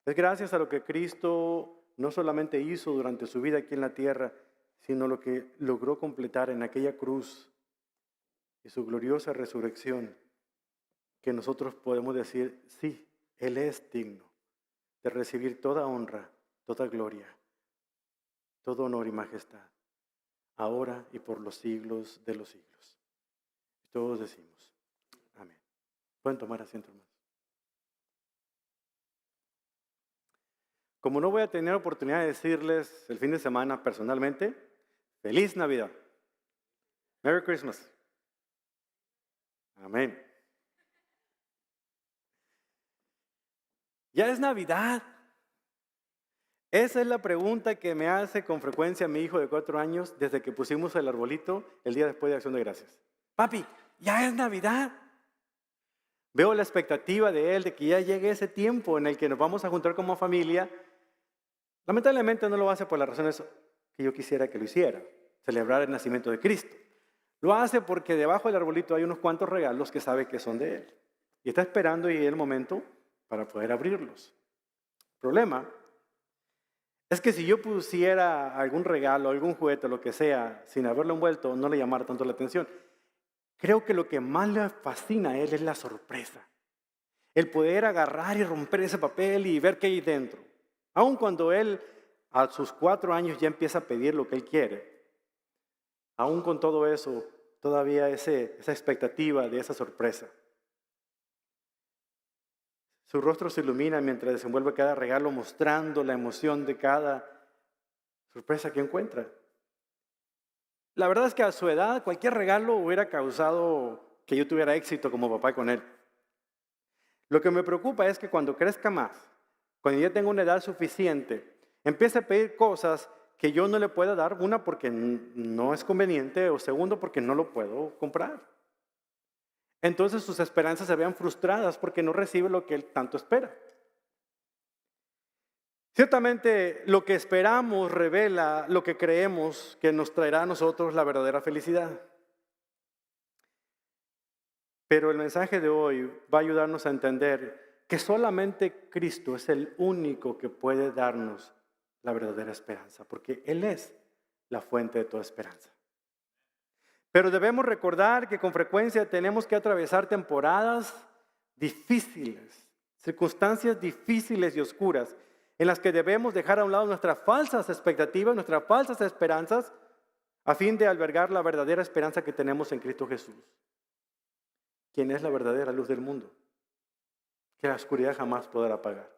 Es gracias a lo que Cristo no solamente hizo durante su vida aquí en la tierra, sino lo que logró completar en aquella cruz y su gloriosa resurrección, que nosotros podemos decir, sí, Él es digno de recibir toda honra, toda gloria, todo honor y majestad, ahora y por los siglos de los siglos. Y todos decimos, amén. Pueden tomar asiento, hermanos. Como no voy a tener oportunidad de decirles el fin de semana personalmente, feliz Navidad. Merry Christmas. Amén. Ya es Navidad. Esa es la pregunta que me hace con frecuencia mi hijo de 4 años desde que pusimos el arbolito el día después de Acción de Gracias. Papi, ya es Navidad. Veo la expectativa de él de que ya llegue ese tiempo en el que nos vamos a juntar como familia. Lamentablemente no lo hace por las razones que yo quisiera que lo hiciera, celebrar el nacimiento de Cristo. Lo hace porque debajo del arbolito hay unos cuantos regalos que sabe que son de él. Y está esperando y el momento para poder abrirlos. El problema es que si yo pusiera algún regalo, algún juguete, lo que sea, sin haberlo envuelto, no le llamara tanto la atención. Creo que lo que más le fascina a él es la sorpresa. El poder agarrar y romper ese papel y ver qué hay dentro. Aun cuando él a sus 4 años ya empieza a pedir lo que él quiere, aún con todo eso, todavía esa expectativa de esa sorpresa. Su rostro se ilumina mientras desenvuelve cada regalo, mostrando la emoción de cada sorpresa que encuentra. La verdad es que a su edad cualquier regalo hubiera causado que yo tuviera éxito como papá con él. Lo que me preocupa es que cuando crezca más, cuando ya tenga una edad suficiente, empiece a pedir cosas que yo no le pueda dar, una porque no es conveniente o segundo porque no lo puedo comprar. Entonces sus esperanzas se vean frustradas porque no recibe lo que él tanto espera. Ciertamente lo que esperamos revela lo que creemos que nos traerá a nosotros la verdadera felicidad. Pero el mensaje de hoy va a ayudarnos a entender que solamente Cristo es el único que puede darnos la verdadera esperanza, porque Él es la fuente de toda esperanza. Pero debemos recordar que con frecuencia tenemos que atravesar temporadas difíciles, circunstancias difíciles y oscuras, en las que debemos dejar a un lado nuestras falsas expectativas, nuestras falsas esperanzas, a fin de albergar la verdadera esperanza que tenemos en Cristo Jesús, quien es la verdadera luz del mundo, que la oscuridad jamás podrá apagar.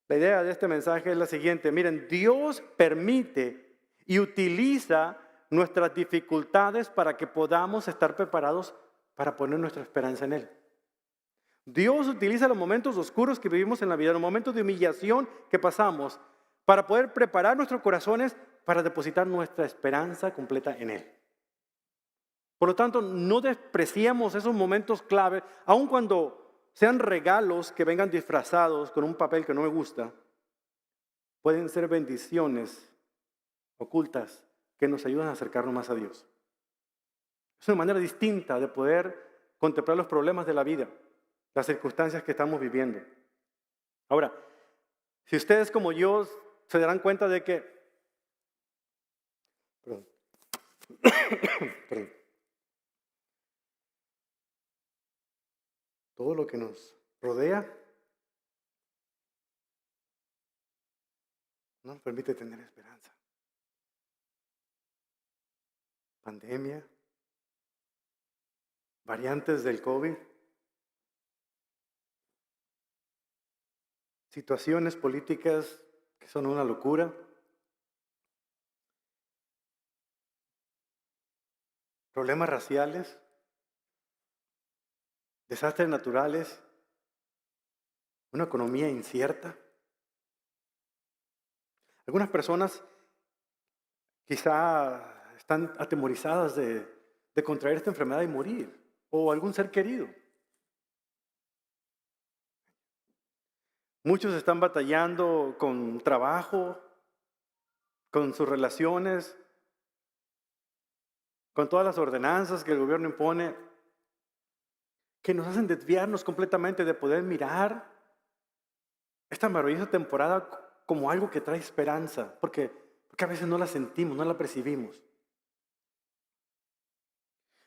La idea de este mensaje es la siguiente: miren, Dios permite y utiliza nuestras dificultades para que podamos estar preparados para poner nuestra esperanza en Él. Dios utiliza los momentos oscuros que vivimos en la vida, los momentos de humillación que pasamos, para poder preparar nuestros corazones para depositar nuestra esperanza completa en Él. Por lo tanto, no despreciemos esos momentos clave, aun cuando sean regalos que vengan disfrazados con un papel que no me gusta. Pueden ser bendiciones ocultas que nos ayudan a acercarnos más a Dios. Es una manera distinta de poder contemplar los problemas de la vida, las circunstancias que estamos viviendo. Ahora, si ustedes como yo se darán cuenta de que, perdón, perdón, todo lo que nos rodea no nos permite tener esperanza. Pandemia, variantes del COVID, situaciones políticas que son una locura, problemas raciales, desastres naturales, una economía incierta. Algunas personas quizá están atemorizadas de contraer esta enfermedad y morir, o algún ser querido. Muchos están batallando con trabajo, con sus relaciones, con todas las ordenanzas que el gobierno impone, que nos hacen desviarnos completamente de poder mirar esta maravillosa temporada como algo que trae esperanza, porque a veces no la sentimos, no la percibimos.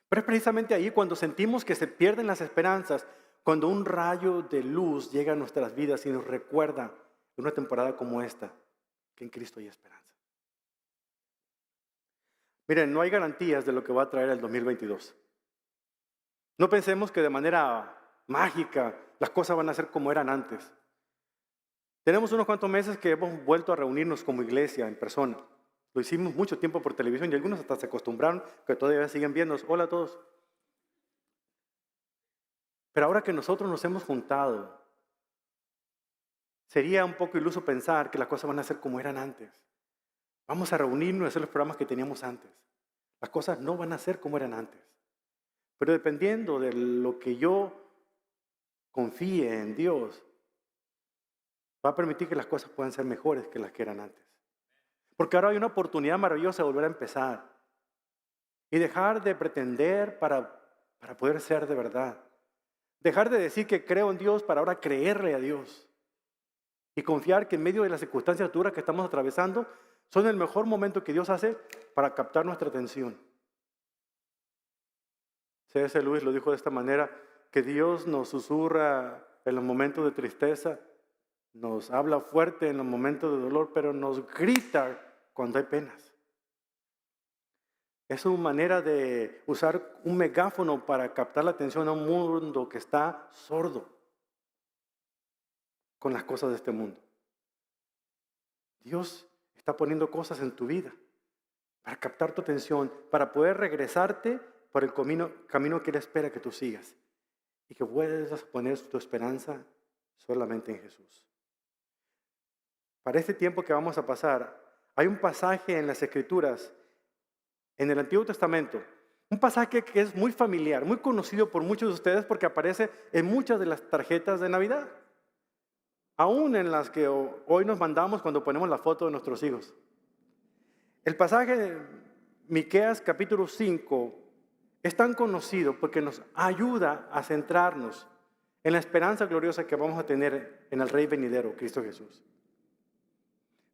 Pero es precisamente ahí cuando sentimos que se pierden las esperanzas, cuando un rayo de luz llega a nuestras vidas y nos recuerda en una temporada como esta, que en Cristo hay esperanza. Miren, no hay garantías de lo que va a traer el 2022. No pensemos que de manera mágica las cosas van a ser como eran antes. Tenemos unos cuantos meses que hemos vuelto a reunirnos como iglesia en persona. Lo hicimos mucho tiempo por televisión y algunos hasta se acostumbraron, que todavía siguen viéndonos. Hola a todos. Pero ahora que nosotros nos hemos juntado, sería un poco iluso pensar que las cosas van a ser como eran antes. Vamos a reunirnos y hacer los programas que teníamos antes. Las cosas no van a ser como eran antes. Pero dependiendo de lo que yo confíe en Dios, va a permitir que las cosas puedan ser mejores que las que eran antes. Porque ahora hay una oportunidad maravillosa de volver a empezar y dejar de pretender para poder ser de verdad. Dejar de decir que creo en Dios para ahora creerle a Dios. Y confiar que en medio de las circunstancias duras que estamos atravesando, son el mejor momento que Dios hace para captar nuestra atención. C.S. Lewis lo dijo de esta manera, que Dios nos susurra en los momentos de tristeza, nos habla fuerte en los momentos de dolor, pero nos grita cuando hay penas. Es una manera de usar un megáfono para captar la atención a un mundo que está sordo con las cosas de este mundo. Dios está poniendo cosas en tu vida para captar tu atención, para poder regresarte por el camino que Él espera que tú sigas y que puedas poner tu esperanza solamente en Jesús. Para este tiempo que vamos a pasar, hay un pasaje en las Escrituras, en el Antiguo Testamento, un pasaje que es muy familiar, muy conocido por muchos de ustedes porque aparece en muchas de las tarjetas de Navidad. Aún en las que hoy nos mandamos cuando ponemos la foto de nuestros hijos. El pasaje de Miqueas capítulo 5 es tan conocido porque nos ayuda a centrarnos en la esperanza gloriosa que vamos a tener en el Rey venidero, Cristo Jesús.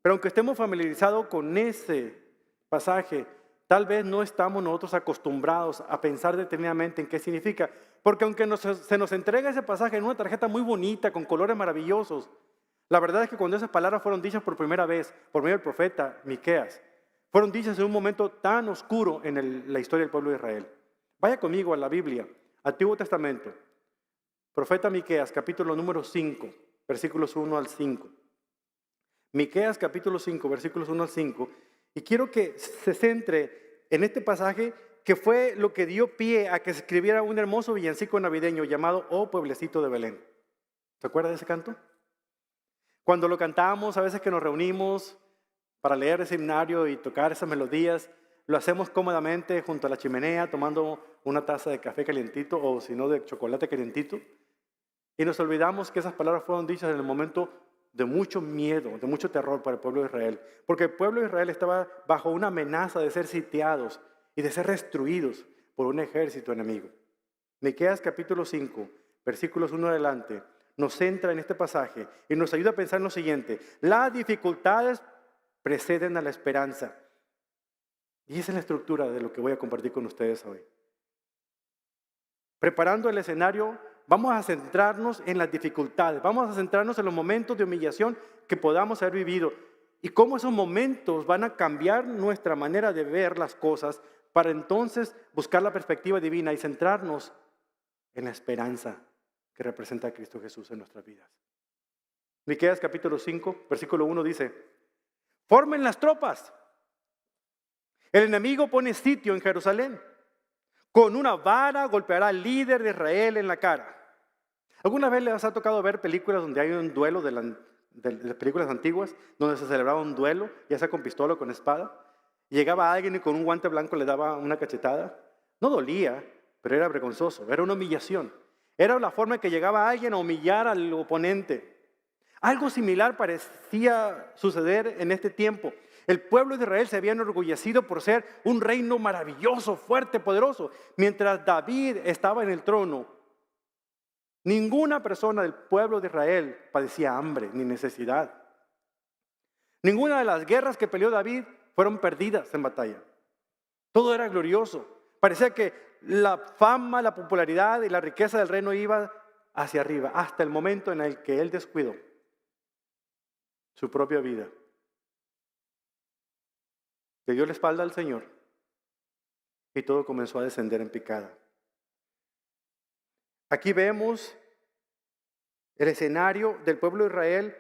Pero aunque estemos familiarizados con ese pasaje, tal vez no estamos nosotros acostumbrados a pensar detenidamente en qué significa. Porque aunque se nos entrega ese pasaje en una tarjeta muy bonita, con colores maravillosos, la verdad es que cuando esas palabras fueron dichas por primera vez por medio del profeta Miqueas, fueron dichas en un momento tan oscuro en la historia del pueblo de Israel. Vaya conmigo a la Biblia, Antiguo Testamento, profeta Miqueas, capítulo número 5, versículos 1 al 5. Miqueas capítulo 5, versículos 1 al 5. Y quiero que se centre en este pasaje que fue lo que dio pie a que se escribiera un hermoso villancico navideño llamado Oh Pueblecito de Belén. ¿Se acuerda de ese canto? Cuando lo cantábamos, a veces que nos reunimos para leer el himnario y tocar esas melodías, lo hacemos cómodamente junto a la chimenea, tomando una taza de café calientito o si no de chocolate calientito. Y nos olvidamos que esas palabras fueron dichas en el momento de mucho miedo, de mucho terror para el pueblo de Israel. Porque el pueblo de Israel estaba bajo una amenaza de ser sitiados y de ser destruidos por un ejército enemigo. Miqueas capítulo 5, versículos 1 adelante, nos centra en este pasaje y nos ayuda a pensar en lo siguiente. Las dificultades preceden a la esperanza. Y esa es la estructura de lo que voy a compartir con ustedes hoy. Preparando el escenario, vamos a centrarnos en las dificultades, vamos a centrarnos en los momentos de humillación que podamos haber vivido y cómo esos momentos van a cambiar nuestra manera de ver las cosas para entonces buscar la perspectiva divina y centrarnos en la esperanza que representa a Cristo Jesús en nuestras vidas. Miqueas capítulo 5, versículo 1 dice, formen las tropas. El enemigo pone sitio en Jerusalén. Con una vara golpeará al líder de Israel en la cara. ¿Alguna vez les ha tocado ver películas donde hay un duelo de las películas antiguas, donde se celebraba un duelo, ya sea con pistola o con espada? Llegaba alguien y con un guante blanco le daba una cachetada. No dolía, pero era vergonzoso, era una humillación. Era la forma en que llegaba alguien a humillar al oponente. Algo similar parecía suceder en este tiempo. El pueblo de Israel se había enorgullecido por ser un reino maravilloso, fuerte, poderoso. Mientras David estaba en el trono, Ninguna persona del pueblo de Israel padecía hambre ni necesidad. Ninguna de las guerras que peleó David fueron perdidas en batalla. Todo era glorioso. Parecía que la fama, la popularidad y la riqueza del reino iba hacia arriba, hasta el momento en el que él descuidó su propia vida. Le dio la espalda al Señor y todo comenzó a descender en picada. Aquí vemos el escenario del pueblo de Israel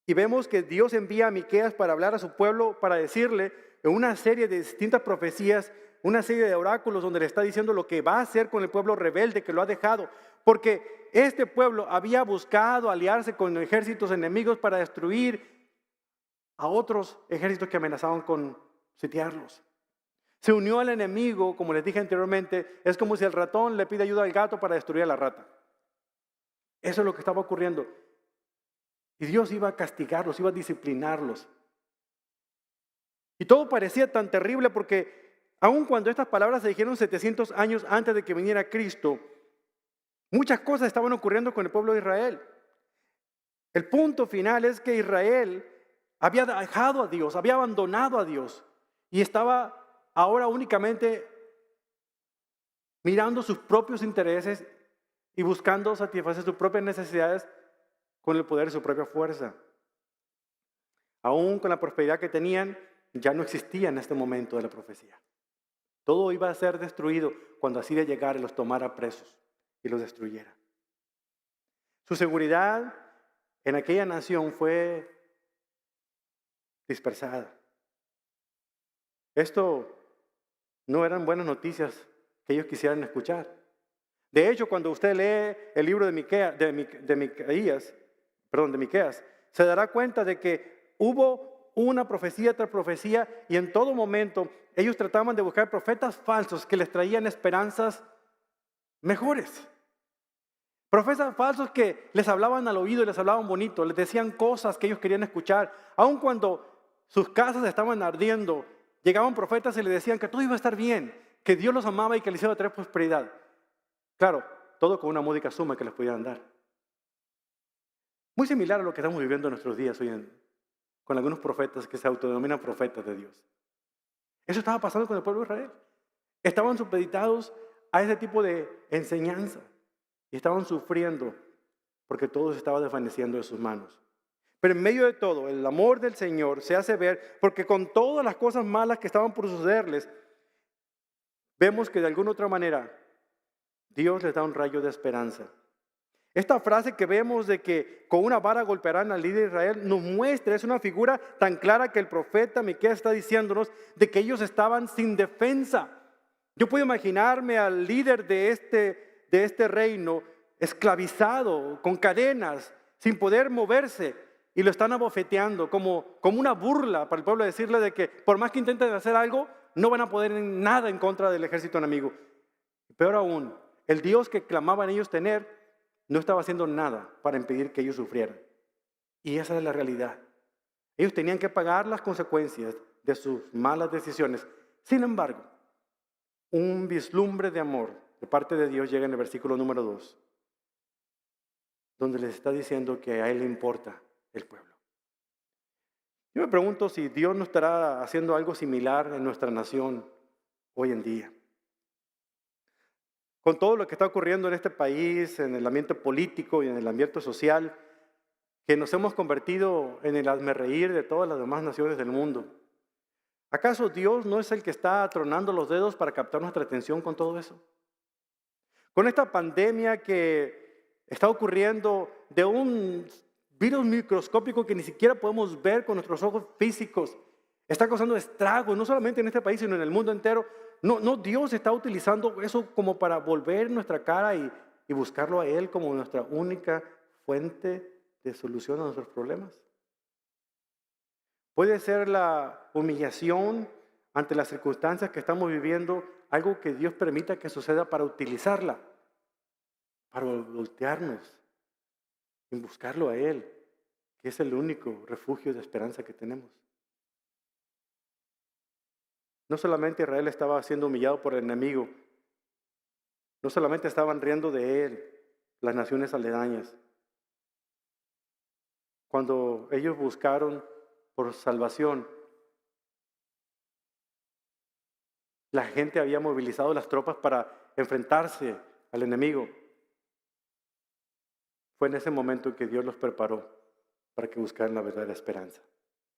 y vemos que Dios envía a Miqueas para hablar a su pueblo, para decirle en una serie de distintas profecías, una serie de oráculos donde le está diciendo lo que va a hacer con el pueblo rebelde que lo ha dejado. Porque este pueblo había buscado aliarse con ejércitos enemigos para destruir a otros ejércitos que amenazaban con sitiarlos. Se unió al enemigo, como les dije anteriormente, es como si el ratón le pide ayuda al gato para destruir a la rata. Eso es lo que estaba ocurriendo. Y Dios iba a castigarlos, iba a disciplinarlos. Y todo parecía tan terrible porque aun cuando estas palabras se dijeron 700 años antes de que viniera Cristo, muchas cosas estaban ocurriendo con el pueblo de Israel. El punto final es que Israel había dejado a Dios, había abandonado a Dios y estaba ahora únicamente mirando sus propios intereses y buscando satisfacer sus propias necesidades con el poder de su propia fuerza. Aún con la prosperidad que tenían, ya no existía en este momento de la profecía. Todo iba a ser destruido cuando Asiria llegara y los tomara presos y los destruyera. Su seguridad en aquella nación fue dispersada. Esto no eran buenas noticias que ellos quisieran escuchar. De hecho, cuando usted lee el libro de Miqueas, se dará cuenta de que hubo una profecía tras profecía y en todo momento ellos trataban de buscar profetas falsos que les traían esperanzas mejores. Profetas falsos que les hablaban al oído y les hablaban bonito, les decían cosas que ellos querían escuchar. Aun cuando sus casas estaban ardiendo, llegaban profetas y les decían que todo iba a estar bien, que Dios los amaba y que les iba a traer prosperidad. Claro, todo con una módica suma que les pudieran dar. Muy similar a lo que estamos viviendo en nuestros días hoy con algunos profetas que se autodenominan profetas de Dios. Eso estaba pasando con el pueblo de Israel. Estaban supeditados a ese tipo de enseñanza y estaban sufriendo porque todo se estaba desvaneciendo de sus manos. Pero en medio de todo, el amor del Señor se hace ver porque con todas las cosas malas que estaban por sucederles, vemos que de alguna otra manera Dios les da un rayo de esperanza. Esta frase que vemos de que con una vara golpearán al líder de Israel nos muestra, es una figura tan clara que el profeta Miqueas está diciéndonos de que ellos estaban sin defensa. Yo puedo imaginarme al líder de este reino esclavizado, con cadenas, sin poder moverse, y lo están abofeteando como una burla para el pueblo, decirle de que por más que intenten hacer algo, no van a poder en nada en contra del ejército enemigo. Peor aún, el Dios que clamaban ellos tener no estaba haciendo nada para impedir que ellos sufrieran. Y esa es la realidad. Ellos tenían que pagar las consecuencias de sus malas decisiones. Sin embargo, un vislumbre de amor de parte de Dios llega en el versículo número 2, donde les está diciendo que a Él le importa el pueblo. Yo me pregunto si Dios no estará haciendo algo similar en nuestra nación hoy en día. Con todo lo que está ocurriendo en este país, en el ambiente político y en el ambiente social, que nos hemos convertido en el hazmerreír de todas las demás naciones del mundo. ¿Acaso Dios no es el que está atronando los dedos para captar nuestra atención con todo eso? Con esta pandemia que está ocurriendo de un virus microscópico que ni siquiera podemos ver con nuestros ojos físicos, está causando estragos, no solamente en este país, sino en el mundo entero. No, Dios está utilizando eso como para volver nuestra cara y buscarlo a Él como nuestra única fuente de solución a nuestros problemas. Puede ser la humillación ante las circunstancias que estamos viviendo, algo que Dios permita que suceda para utilizarla, para voltearnos y buscarlo a Él, que es el único refugio de esperanza que tenemos. No solamente Israel estaba siendo humillado por el enemigo, no solamente estaban riendo de él, las naciones aledañas. Cuando ellos buscaron por salvación, la gente había movilizado las tropas para enfrentarse al enemigo. Fue en ese momento que Dios los preparó para que buscaran la verdadera esperanza,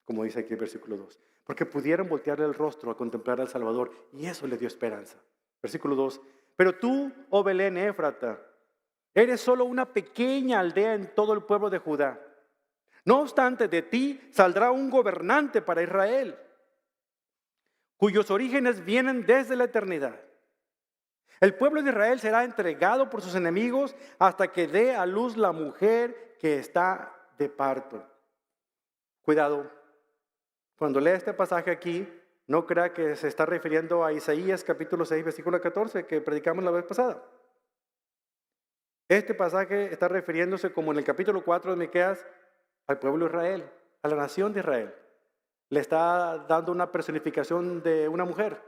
como dice aquí el versículo 2. Porque pudieron voltearle el rostro a contemplar al Salvador, y eso les dio esperanza. Versículo 2. Pero tú, oh Belén Éfrata, eres solo una pequeña aldea en todo el pueblo de Judá. No obstante, de ti saldrá un gobernante para Israel, cuyos orígenes vienen desde la eternidad. El pueblo de Israel será entregado por sus enemigos hasta que dé a luz la mujer que está de parto. Cuidado, cuando lea este pasaje aquí, no crea que se está refiriendo a Isaías capítulo 6, versículo 14, que predicamos la vez pasada. Este pasaje está refiriéndose, como en el capítulo 4 de Miqueas, al pueblo de Israel, a la nación de Israel. Le está dando una personificación de una mujer.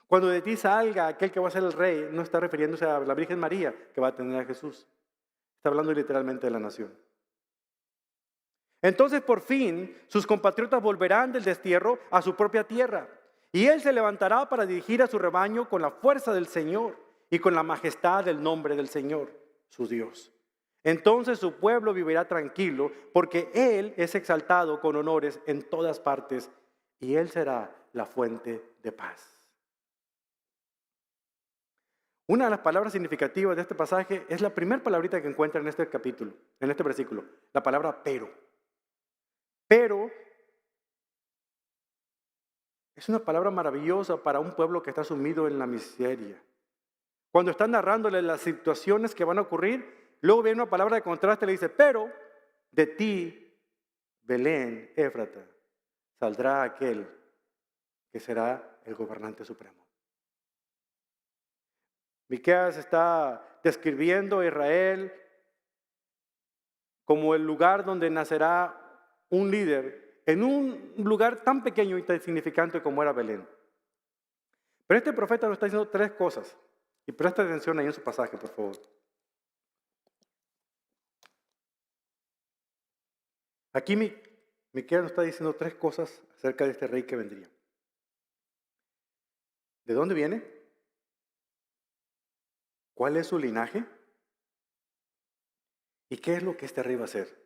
Cuando de ti salga aquel que va a ser el rey, no está refiriéndose a la Virgen María que va a tener a Jesús. Está hablando literalmente de la nación. Entonces por fin sus compatriotas volverán del destierro a su propia tierra. Y él se levantará para dirigir a su rebaño con la fuerza del Señor y con la majestad del nombre del Señor, su Dios. Entonces su pueblo vivirá tranquilo porque él es exaltado con honores en todas partes y él será la fuente de paz. Una de las palabras significativas de este pasaje es la primera palabrita que encuentra en este capítulo, en este versículo, la palabra pero. Pero es una palabra maravillosa para un pueblo que está sumido en la miseria. Cuando está narrándole las situaciones que van a ocurrir, luego viene una palabra de contraste y le dice, pero de ti, Belén, Éfrata, saldrá aquel que será el gobernante supremo. Miqueas está describiendo a Israel como el lugar donde nacerá un líder en un lugar tan pequeño y tan insignificante como era Belén. Pero este profeta nos está diciendo tres cosas. Y presta atención ahí en su pasaje, por favor. Aquí Miqueas nos está diciendo tres cosas acerca de este rey que vendría. ¿De dónde viene? ¿Cuál es su linaje? ¿Y qué es lo que este rey va a hacer?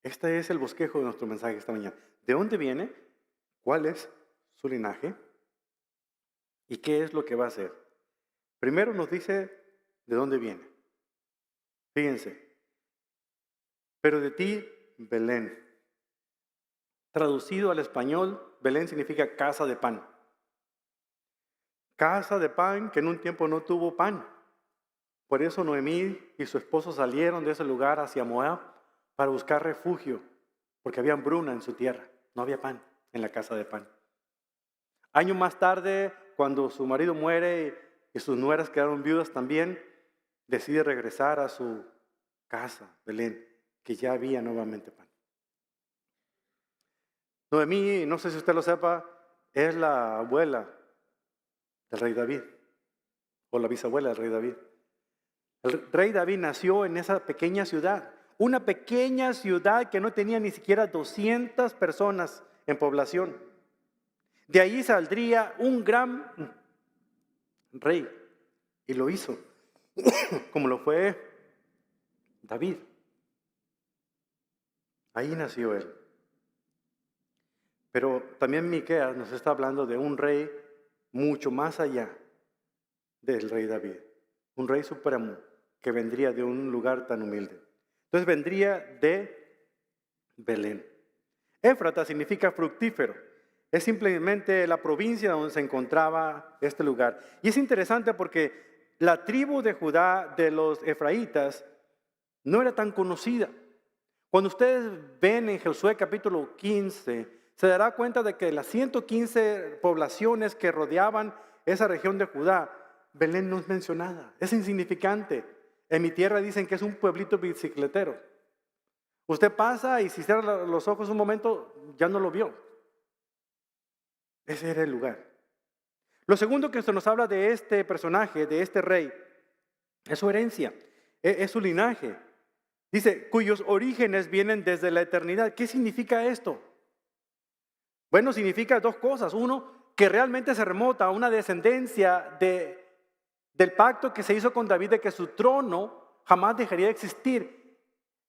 Este es el bosquejo de nuestro mensaje esta mañana. ¿De dónde viene? ¿Cuál es su linaje? ¿Y qué es lo que va a hacer? Primero nos dice de dónde viene. Fíjense. Pero de ti, Belén. Traducido al español, Belén significa casa de pan. Casa de pan que en un tiempo no tuvo pan. Por eso Noemí y su esposo salieron de ese lugar hacia Moab para buscar refugio, porque había hambruna en su tierra. No había pan en la casa de pan. Años más tarde, cuando su marido muere y sus nueras quedaron viudas también, decide regresar a su casa, Belén, que ya había nuevamente pan. Noemí, no sé si usted lo sepa, es la abuela del rey David, o la bisabuela del rey David. El rey David nació en esa pequeña ciudad, una pequeña ciudad que no tenía ni siquiera 200 personas en población. De ahí saldría un gran rey, y lo hizo, como lo fue David. Ahí nació él. Pero también Miqueas nos está hablando de un rey mucho más allá del rey David, un rey supremo que vendría de un lugar tan humilde. Entonces vendría de Belén. Éfrata significa fructífero. Es simplemente la provincia donde se encontraba este lugar. Y es interesante porque la tribu de Judá, de los efraitas, no era tan conocida. Cuando ustedes ven en Josué capítulo 15, se dará cuenta de que las 115 poblaciones que rodeaban esa región de Judá, Belén no es mencionada, es insignificante. En mi tierra dicen que es un pueblito bicicletero. Usted pasa y si cierra los ojos un momento, ya no lo vio. Ese era el lugar. Lo segundo que se nos habla de este personaje, de este rey, Es su herencia, es su linaje. Dice, cuyos orígenes vienen desde la eternidad. ¿Qué significa esto? Bueno, significa dos cosas. Uno, que realmente se remota a una descendencia del pacto que se hizo con David de que su trono jamás dejaría de existir.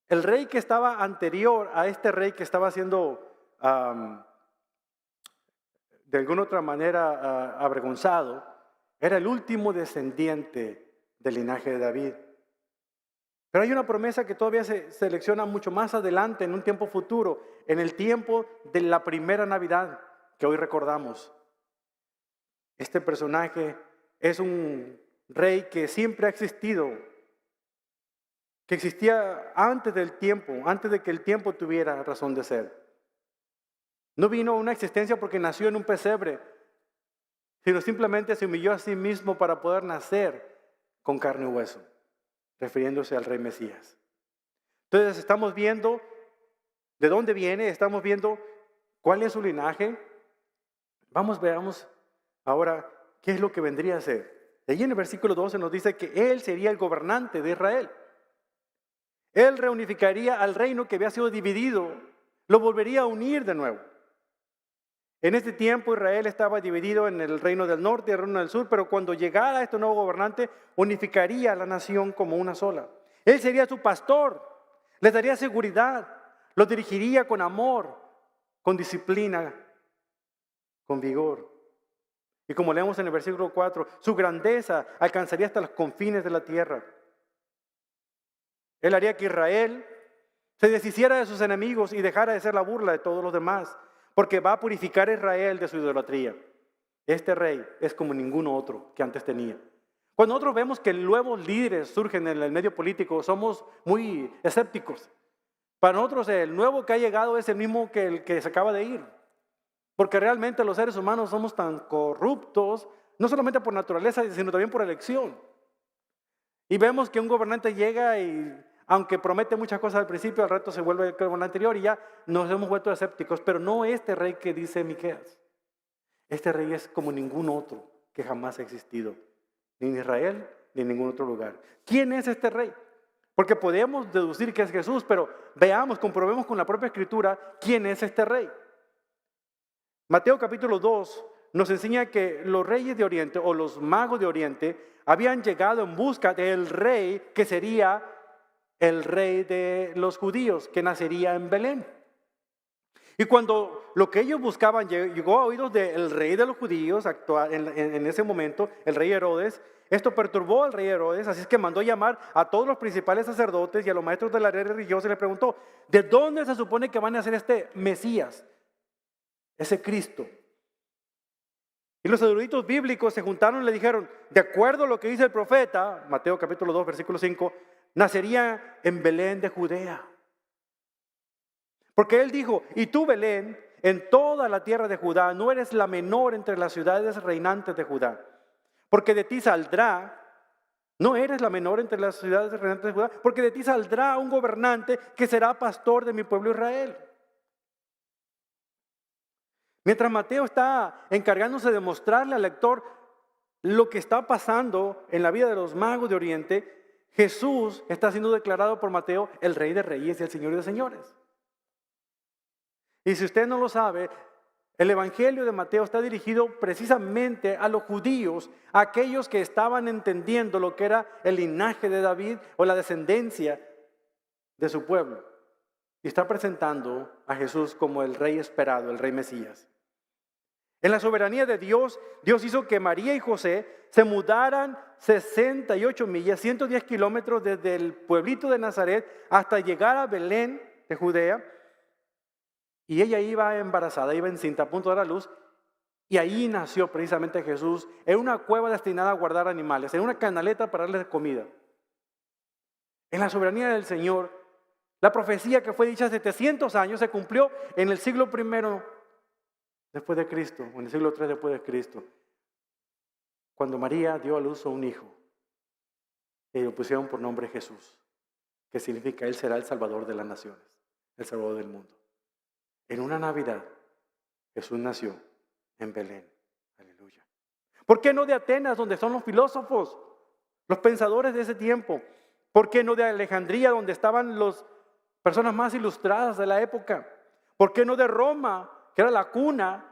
El rey que estaba anterior a este rey que estaba siendo de alguna otra manera avergonzado, era el último descendiente del linaje de David. Pero hay una promesa que todavía se selecciona mucho más adelante, en un tiempo futuro, en el tiempo de la primera Navidad que hoy recordamos. Este personaje es un rey que siempre ha existido, que existía antes del tiempo, antes de que el tiempo tuviera razón de ser. No vino a una existencia porque nació en un pesebre, sino simplemente se humilló a sí mismo para poder nacer con carne y hueso, refiriéndose al rey Mesías. Entonces estamos viendo de dónde viene, estamos viendo cuál es su linaje. Veamos ahora qué es lo que vendría a ser. Allí en el versículo 12 nos dice que él sería el gobernante de Israel. Él reunificaría al reino que había sido dividido, lo volvería a unir de nuevo. En este tiempo Israel estaba dividido en el reino del norte y el reino del sur, pero cuando llegara este nuevo gobernante, unificaría a la nación como una sola. Él sería su pastor, les daría seguridad, los dirigiría con amor, con disciplina, con vigor. Y como leemos en el versículo 4, su grandeza alcanzaría hasta los confines de la tierra. Él haría que Israel se deshiciera de sus enemigos y dejara de ser la burla de todos los demás, porque va a purificar a Israel de su idolatría. Este rey es como ningún otro que antes tenía. Cuando nosotros vemos que nuevos líderes surgen en el medio político, somos muy escépticos. Para nosotros el nuevo que ha llegado es el mismo que el que se acaba de ir. Porque realmente los seres humanos somos tan corruptos, no solamente por naturaleza, sino también por elección. Y vemos que un gobernante llega y, aunque promete muchas cosas al principio, al rato se vuelve el gobernante anterior y ya nos hemos vuelto escépticos. Pero no este rey que dice Miqueas. Este rey es como ningún otro que jamás ha existido, ni en Israel ni en ningún otro lugar. ¿Quién es este rey? Porque podemos deducir que es Jesús, pero veamos, comprobemos con la propia Escritura quién es este rey. Mateo capítulo 2 nos enseña que los reyes de Oriente o los magos de Oriente habían llegado en busca del rey que sería el rey de los judíos, que nacería en Belén. Y cuando lo que ellos buscaban llegó a oídos del rey de los judíos, en ese momento, el rey Herodes, esto perturbó al rey Herodes, así es que mandó llamar a todos los principales sacerdotes y a los maestros de la ley religiosa y les preguntó, ¿de dónde se supone que van a nacer este Mesías, ese Cristo? Y los eruditos bíblicos se juntaron y le dijeron, de acuerdo a lo que dice el profeta, Mateo capítulo 2, versículo 5, nacería en Belén de Judea. Porque él dijo, y tú Belén, en toda la tierra de Judá, no eres la menor entre las ciudades reinantes de Judá. Porque de ti saldrá, no eres la menor entre las ciudades reinantes de Judá, porque de ti saldrá un gobernante que será pastor de mi pueblo Israel. Mientras Mateo está encargándose de mostrarle al lector lo que está pasando en la vida de los magos de Oriente, Jesús está siendo declarado por Mateo el Rey de Reyes y el Señor de Señores. Y si usted no lo sabe, el Evangelio de Mateo está dirigido precisamente a los judíos, a aquellos que estaban entendiendo lo que era el linaje de David o la descendencia de su pueblo. Y está presentando a Jesús como el Rey esperado, el Rey Mesías. En la soberanía de Dios, Dios hizo que María y José se mudaran 68 millas, 110 kilómetros desde el pueblito de Nazaret hasta llegar a Belén de Judea. Y ella iba embarazada, iba encinta, a punto de dar a luz. Y ahí nació precisamente Jesús, en una cueva destinada a guardar animales, en una canaleta para darles comida. En la soberanía del Señor, la profecía que fue dicha hace 700 años se cumplió en el siglo I después de Cristo, o en el siglo III después de Cristo, cuando María dio a luz a un hijo y lo pusieron por nombre Jesús, que significa Él será el Salvador de las naciones, el Salvador del mundo. En una Navidad, Jesús nació en Belén. Aleluya. ¿Por qué no de Atenas, donde son los filósofos? Los pensadores de ese tiempo. ¿Por qué no de Alejandría, donde estaban las personas más ilustradas de la época? ¿Por qué no de Roma, que era la cuna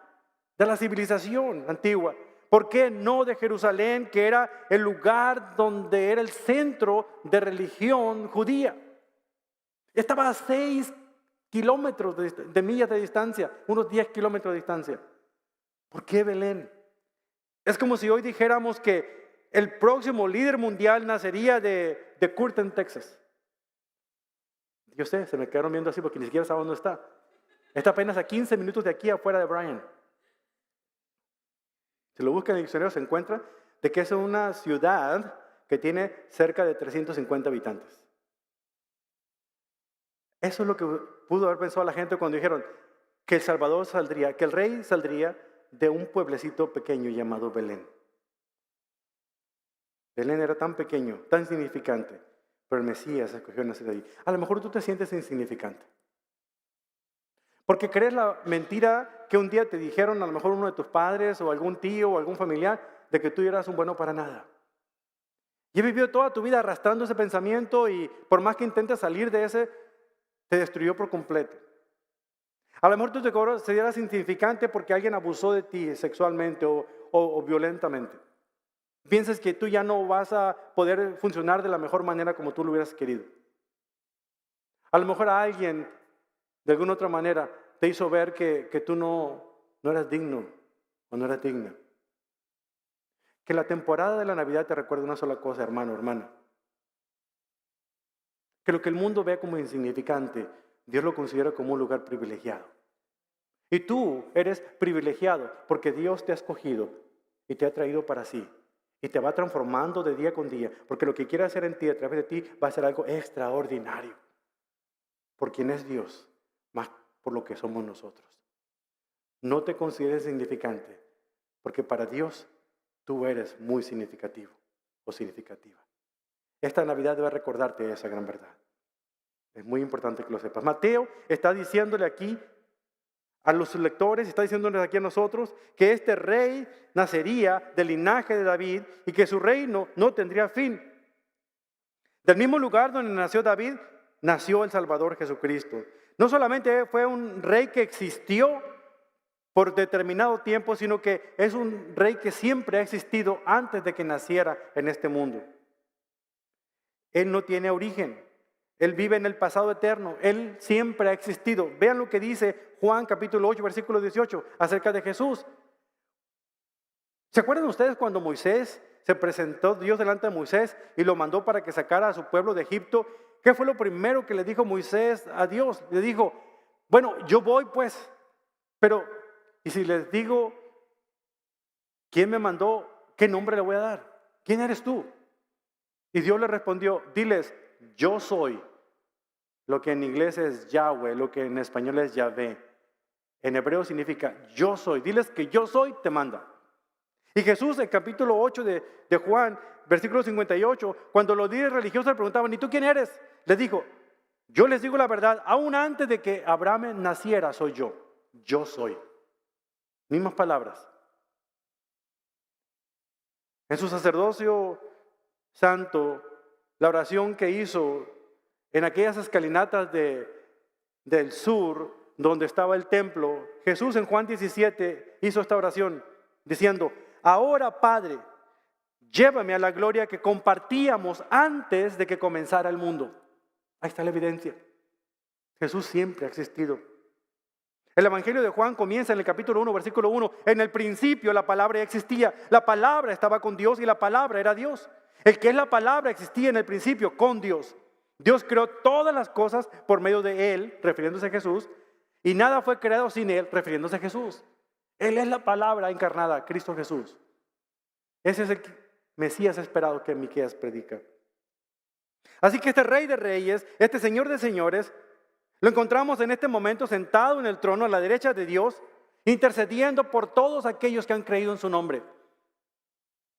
de la civilización antigua? ¿Por qué no de Jerusalén, que era el lugar donde era el centro de religión judía? Estaba a 6 kilómetros de millas de distancia, unos 10 kilómetros de distancia. ¿Por qué Belén? Es como si hoy dijéramos que el próximo líder mundial nacería de Curtin, Texas. Yo sé, se me quedaron viendo así porque ni siquiera saben dónde está. Está apenas a 15 minutos de aquí afuera de Bryan. Si lo buscan en el diccionario se encuentra de que es una ciudad que tiene cerca de 350 habitantes. Eso es lo que pudo haber pensado la gente cuando dijeron que el Salvador saldría, que el rey saldría de un pueblecito pequeño llamado Belén. Belén era tan pequeño, tan insignificante, pero el Mesías escogió nacer allí. A lo mejor tú te sientes insignificante. Porque crees la mentira que un día te dijeron a lo mejor uno de tus padres o algún tío o algún familiar de que tú eras un bueno para nada. Y has vivido toda tu vida arrastrando ese pensamiento y por más que intentes salir de ese, te destruyó por completo. A lo mejor tú te consideras insignificante porque alguien abusó de ti sexualmente o violentamente. Piensas que tú ya no vas a poder funcionar de la mejor manera como tú lo hubieras querido. A lo mejor a alguien, de alguna otra manera, te hizo ver que tú no eras digno o no eras digna. Que la temporada de la Navidad te recuerde una sola cosa, hermano, hermana. Que lo que el mundo ve como insignificante, Dios lo considera como un lugar privilegiado. Y tú eres privilegiado porque Dios te ha escogido y te ha traído para sí. Y te va transformando de día con día. Porque lo que quiere hacer en ti, a través de ti, va a ser algo extraordinario. Por quien es Dios, más por lo que somos nosotros. No te consideres insignificante, porque para Dios tú eres muy significativo o significativa. Esta Navidad debe recordarte esa gran verdad. Es muy importante que lo sepas. Mateo está diciéndole aquí a los lectores, está diciéndoles aquí a nosotros, que este rey nacería del linaje de David y que su reino no tendría fin. Del mismo lugar donde nació David, nació el Salvador Jesucristo. No solamente fue un rey que existió por determinado tiempo, sino que es un rey que siempre ha existido antes de que naciera en este mundo. Él no tiene origen. Él vive en el pasado eterno. Él siempre ha existido. Vean lo que dice Juan capítulo 8, versículo 18 acerca de Jesús. ¿Se acuerdan ustedes cuando Moisés se presentó Dios delante de Moisés y lo mandó para que sacara a su pueblo de Egipto? ¿Qué fue lo primero que le dijo Moisés a Dios? Le dijo, bueno, yo voy pues, pero ¿y si les digo quién me mandó? ¿Qué nombre le voy a dar? ¿Quién eres tú? Y Dios le respondió, diles, yo soy. Lo que en inglés es Yahweh, lo que en español es Yahvé. En hebreo significa yo soy. Diles que yo soy, te manda. Y Jesús, en capítulo 8 de Juan, versículo 58, cuando los líderes religiosos le preguntaban, ¿y tú quién eres? Les dijo, yo les digo la verdad, aún antes de que Abraham naciera soy yo. Yo soy. Mismas palabras. En su sacerdocio santo, la oración que hizo en aquellas escalinatas del sur, donde estaba el templo, Jesús en Juan 17 hizo esta oración diciendo, ahora Padre, llévame a la gloria que compartíamos antes de que comenzara el mundo. Ahí está la evidencia. Jesús siempre ha existido. El Evangelio de Juan comienza en el capítulo 1, versículo 1. En el principio la palabra ya existía. La palabra estaba con Dios y la palabra era Dios. El que es la palabra existía en el principio con Dios. Dios creó todas las cosas por medio de Él, refiriéndose a Jesús, y nada fue creado sin Él, refiriéndose a Jesús. Él es la palabra encarnada, Cristo Jesús. Ese es el Mesías esperado que Miqueas predica. Así que este Rey de Reyes, este Señor de Señores, lo encontramos en este momento sentado en el trono a la derecha de Dios, intercediendo por todos aquellos que han creído en su nombre.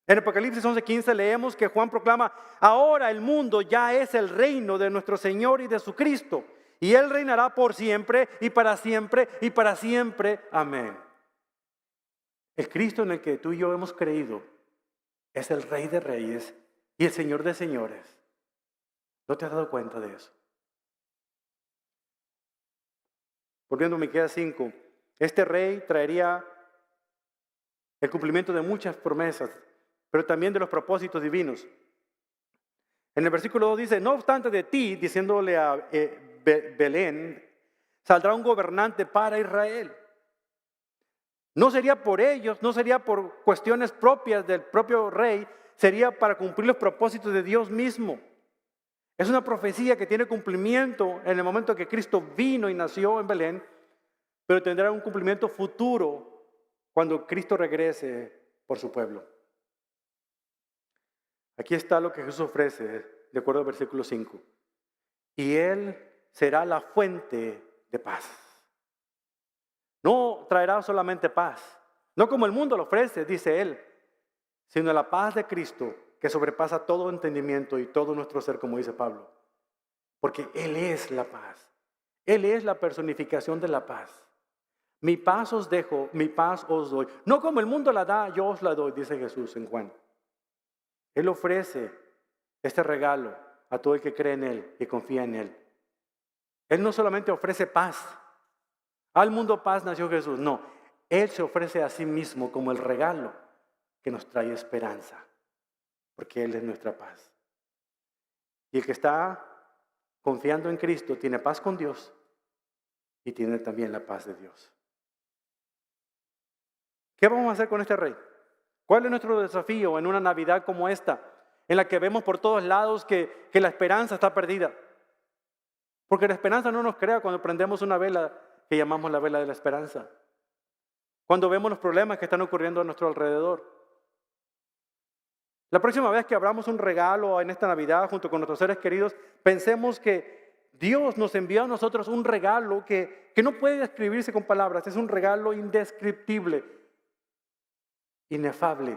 En Apocalipsis 11:15 leemos que Juan proclama, ahora el mundo ya es el reino de nuestro Señor y de su Cristo, y Él reinará por siempre y para siempre y para siempre. Amén. El Cristo en el que tú y yo hemos creído es el Rey de Reyes y el Señor de señores. ¿No te has dado cuenta de eso? Volviendo a Miqueas 5, este rey traería el cumplimiento de muchas promesas, pero también de los propósitos divinos. En el versículo 2 dice, no obstante de ti, diciéndole a Belén, saldrá un gobernante para Israel. No sería por ellos, no sería por cuestiones propias del propio rey, sería para cumplir los propósitos de Dios mismo. Es una profecía que tiene cumplimiento en el momento que Cristo vino y nació en Belén, pero tendrá un cumplimiento futuro cuando Cristo regrese por su pueblo. Aquí está lo que Jesús ofrece, de acuerdo al versículo 5. Y Él será la fuente de paz. No traerá solamente paz, no como el mundo lo ofrece, dice Él, sino la paz de Cristo que sobrepasa todo entendimiento y todo nuestro ser, como dice Pablo. Porque Él es la paz. Él es la personificación de la paz. Mi paz os dejo, mi paz os doy. No como el mundo la da, yo os la doy, dice Jesús en Juan. Él ofrece este regalo a todo el que cree en Él y confía en Él. Él no solamente ofrece paz. Al mundo paz nació Jesús. No, Él se ofrece a sí mismo como el regalo que nos trae esperanza. Porque Él es nuestra paz. Y el que está confiando en Cristo tiene paz con Dios y tiene también la paz de Dios. ¿Qué vamos a hacer con este rey? ¿Cuál es nuestro desafío en una Navidad como esta, en la que vemos por todos lados que la esperanza está perdida? Porque la esperanza no nos crea cuando prendemos una vela que llamamos la vela de la esperanza. Cuando vemos los problemas que están ocurriendo a nuestro alrededor. La próxima vez que abramos un regalo en esta Navidad junto con nuestros seres queridos, pensemos que Dios nos envió a nosotros un regalo que no puede describirse con palabras. Es un regalo indescriptible, inefable.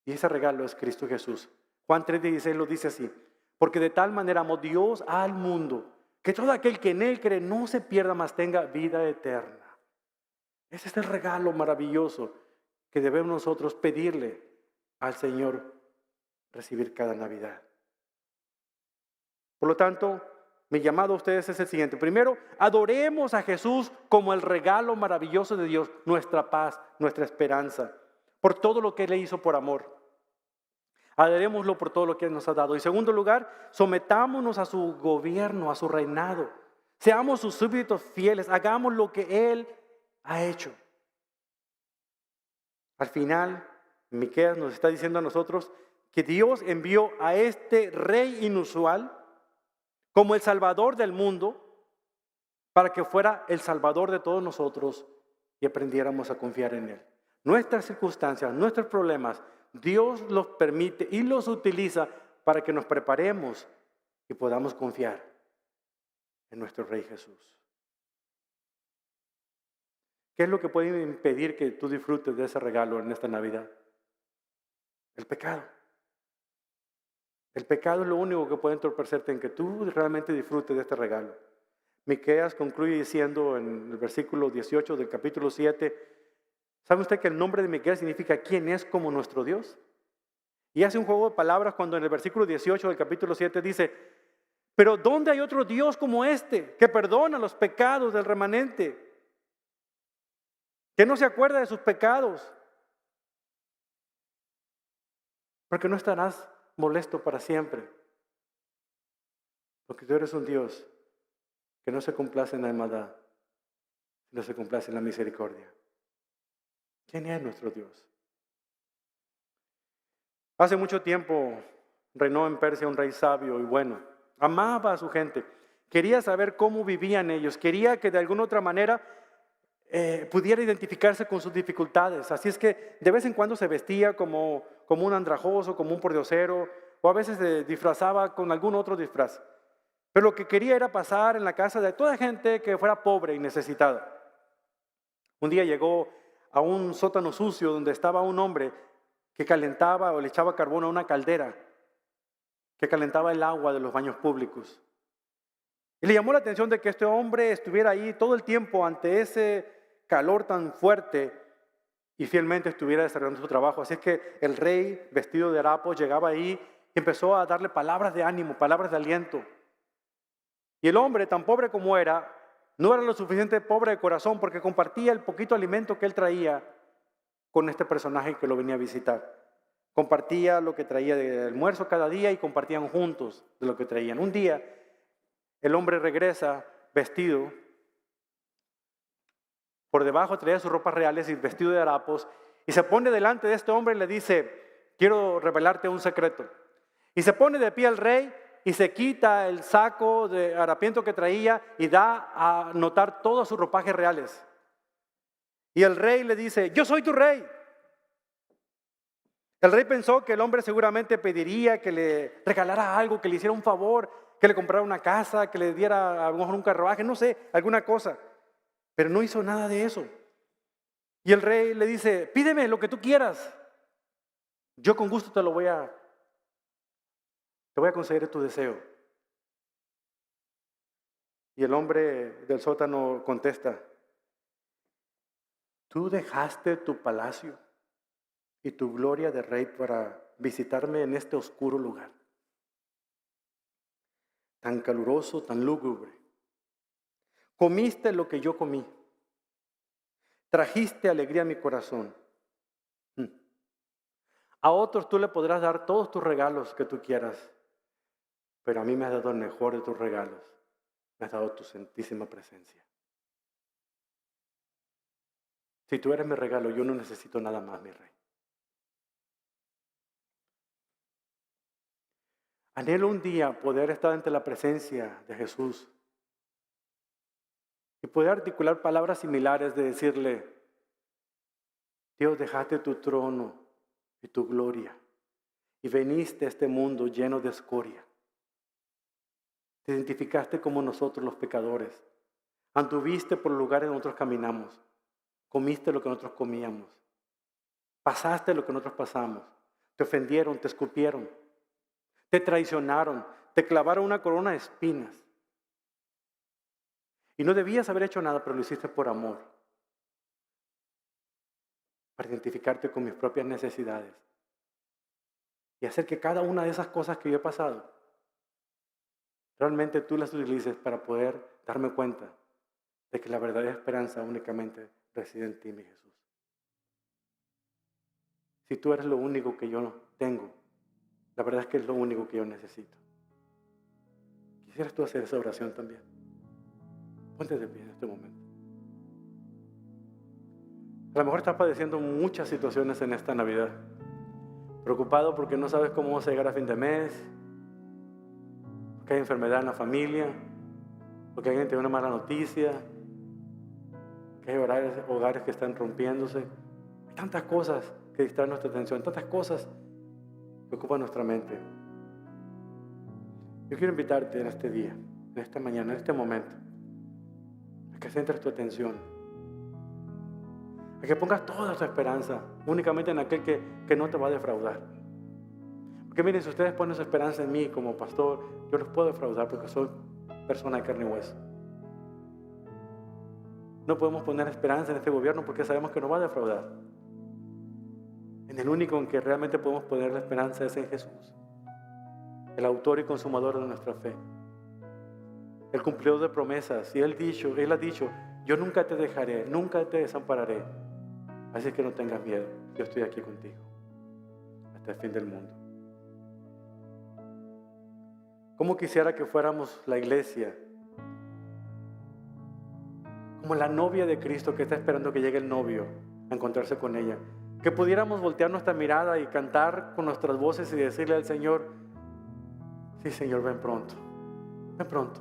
Y ese regalo es Cristo Jesús. Juan 3:16 lo dice así. Porque de tal manera amó Dios al mundo, que todo aquel que en Él cree no se pierda, mas tenga vida eterna. Ese es el regalo maravilloso que debemos nosotros pedirle al Señor recibir cada Navidad. Por lo tanto, mi llamado a ustedes es el siguiente. Primero, adoremos a Jesús como el regalo maravilloso de Dios, nuestra paz, nuestra esperanza, por todo lo que Él hizo por amor. Adorémoslo por todo lo que Él nos ha dado. En segundo lugar, sometámonos a su gobierno, a su reinado. Seamos sus súbditos fieles, hagamos lo que Él ha hecho. Al final, Miqueas nos está diciendo a nosotros que Dios envió a este rey inusual como el salvador del mundo para que fuera el salvador de todos nosotros y aprendiéramos a confiar en Él. Nuestras circunstancias, nuestros problemas, Dios los permite y los utiliza para que nos preparemos y podamos confiar en nuestro Rey Jesús. ¿Qué es lo que puede impedir que tú disfrutes de ese regalo en esta Navidad? El pecado. El pecado es lo único que puede entorpecerte en que tú realmente disfrutes de este regalo. Miqueas concluye diciendo en el versículo 18 del capítulo 7, ¿sabe usted que el nombre de Miqueas significa quién es como nuestro Dios? Y hace un juego de palabras cuando en el versículo 18 del capítulo 7 dice, pero ¿dónde hay otro Dios como este que perdona los pecados del remanente? Que no se acuerda de sus pecados. Porque no estarás molesto para siempre. Porque tú eres un Dios que no se complace en la maldad, sino se complace en la misericordia. ¿Quién es nuestro Dios? Hace mucho tiempo reinó en Persia un rey sabio y bueno. Amaba a su gente. Quería saber cómo vivían ellos. Quería que de alguna otra manera pudiera identificarse con sus dificultades. Así es que de vez en cuando se vestía como un andrajoso, como un pordiosero, o a veces se disfrazaba con algún otro disfraz. Pero lo que quería era pasar en la casa de toda gente que fuera pobre y necesitada. Un día llegó a un sótano sucio donde estaba un hombre que calentaba o le echaba carbón a una caldera que calentaba el agua de los baños públicos. Y le llamó la atención de que este hombre estuviera ahí todo el tiempo ante ese calor tan fuerte y fielmente estuviera desarrollando su trabajo. Así es que el rey, vestido de harapos, llegaba ahí y empezó a darle palabras de ánimo, palabras de aliento. Y el hombre, tan pobre como era, no era lo suficiente pobre de corazón porque compartía el poquito alimento que él traía con este personaje que lo venía a visitar. Compartía lo que traía de almuerzo cada día y compartían juntos de lo que traían. Un día, el hombre regresa vestido. Por debajo traía sus ropas reales y vestido de harapos. Y se pone delante de este hombre y le dice, quiero revelarte un secreto. Y se pone de pie al rey y se quita el saco de harapiento que traía y da a notar todos sus ropajes reales. Y el rey le dice, yo soy tu rey. El rey pensó que el hombre seguramente pediría que le regalara algo, que le hiciera un favor, que le comprara una casa, que le diera a lo mejor un carruaje, no sé, alguna cosa. Pero no hizo nada de eso. Y el rey le dice, pídeme lo que tú quieras. Yo con gusto te voy a conceder tu deseo. Y el hombre del sótano contesta, tú dejaste tu palacio y tu gloria de rey para visitarme en este oscuro lugar, tan caluroso, tan lúgubre. Comiste lo que yo comí, trajiste alegría a mi corazón. A otros tú le podrás dar todos tus regalos que tú quieras, pero a mí me has dado el mejor de tus regalos, me has dado tu santísima presencia. Si tú eres mi regalo, yo no necesito nada más, mi rey. Anhelo un día poder estar ante la presencia de Jesús y poder articular palabras similares de decirle, Dios, dejaste tu trono y tu gloria y veniste a este mundo lleno de escoria. Te identificaste como nosotros los pecadores. Anduviste por los lugares donde nosotros caminamos. Comiste lo que nosotros comíamos. Pasaste lo que nosotros pasamos. Te ofendieron, te escupieron. Te traicionaron, te clavaron una corona de espinas. Y no debías haber hecho nada, pero lo hiciste por amor. Para identificarte con mis propias necesidades. Y hacer que cada una de esas cosas que yo he pasado, realmente tú las utilices para poder darme cuenta de que la verdadera esperanza únicamente reside en ti, mi Jesús. Si tú eres lo único que yo tengo, la verdad es que es lo único que yo necesito. ¿Quisieras tú hacer esa oración también? Ponte de pie en este momento. A lo mejor estás padeciendo muchas situaciones en esta Navidad. Preocupado porque no sabes cómo vas a llegar a fin de mes, porque hay enfermedad en la familia, porque alguien tiene una mala noticia, que hay hogares que están rompiéndose. Hay tantas cosas que distraen nuestra atención, tantas cosas que ocupan nuestra mente. Yo quiero invitarte en este día, en esta mañana, en este momento, a que centres tu atención, a que pongas toda tu esperanza únicamente en aquel que no te va a defraudar. Porque miren, si ustedes ponen su esperanza en mí como pastor, yo los puedo defraudar porque soy persona de carne y hueso. No podemos poner esperanza en este gobierno porque sabemos que nos va a defraudar. En el único en que realmente podemos poner la esperanza es en Jesús, el autor y consumador de nuestra fe, el cumplidor de promesas. Y Él ha dicho, yo nunca te dejaré, nunca te desampararé. Así que no tengas miedo, yo estoy aquí contigo hasta el fin del mundo. ¿Cómo quisiera que fuéramos la iglesia como la novia de Cristo que está esperando que llegue el novio a encontrarse con ella? Que pudiéramos voltear nuestra mirada y cantar con nuestras voces y decirle al Señor, sí, Señor, ven pronto, ven pronto.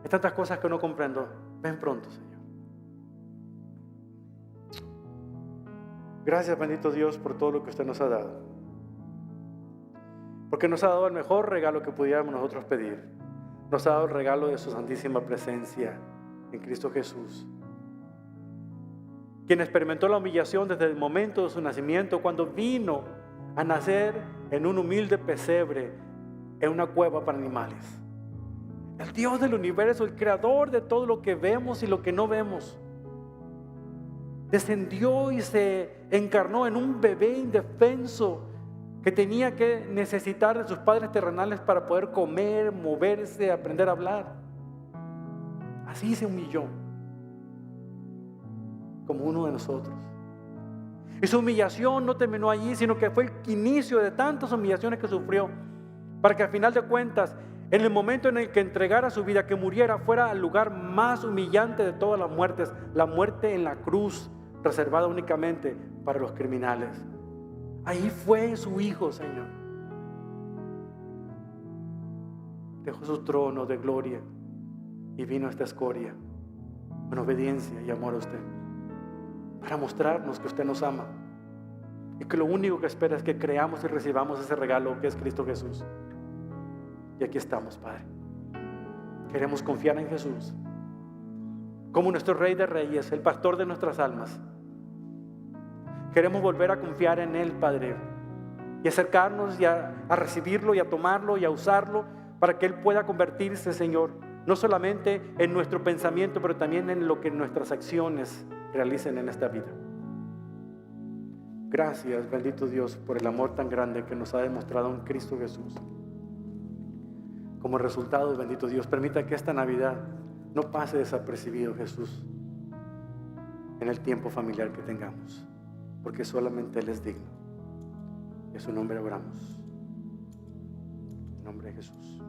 Hay tantas cosas que no comprendo, ven pronto, Señor. Gracias, bendito Dios, por todo lo que usted nos ha dado. Porque nos ha dado el mejor regalo que pudiéramos nosotros pedir. Nos ha dado el regalo de su santísima presencia en Cristo Jesús, quien experimentó la humillación desde el momento de su nacimiento, cuando vino a nacer en un humilde pesebre, en una cueva para animales. El Dios del universo, el creador de todo lo que vemos y lo que no vemos, descendió y se encarnó en un bebé indefenso que tenía que necesitar de sus padres terrenales para poder comer, moverse, aprender a hablar. Así se humilló, como uno de nosotros. Y su humillación no terminó allí, sino que fue el inicio de tantas humillaciones que sufrió, para que al final de cuentas, en el momento en el que entregara su vida, que muriera, fuera al lugar más humillante de todas las muertes, la muerte en la cruz, reservada únicamente para los criminales. Ahí fue su Hijo, Señor. Dejó su trono de gloria y vino a esta escoria en obediencia y amor a usted, para mostrarnos que usted nos ama y que lo único que espera es que creamos y recibamos ese regalo que es Cristo Jesús. Y aquí estamos, Padre. Queremos confiar en Jesús como nuestro Rey de Reyes, el pastor de nuestras almas. Queremos volver a confiar en Él, Padre, y acercarnos y a recibirlo y a tomarlo y a usarlo para que Él pueda convertirse, Señor, no solamente en nuestro pensamiento, pero también en lo que nuestras acciones realicen en esta vida. Gracias, bendito Dios, por el amor tan grande que nos ha demostrado en Cristo Jesús. Como resultado, bendito Dios, permita que esta Navidad no pase desapercibido, Jesús, en el tiempo familiar que tengamos, porque solamente Él es digno. En su nombre oramos. En nombre de Jesús.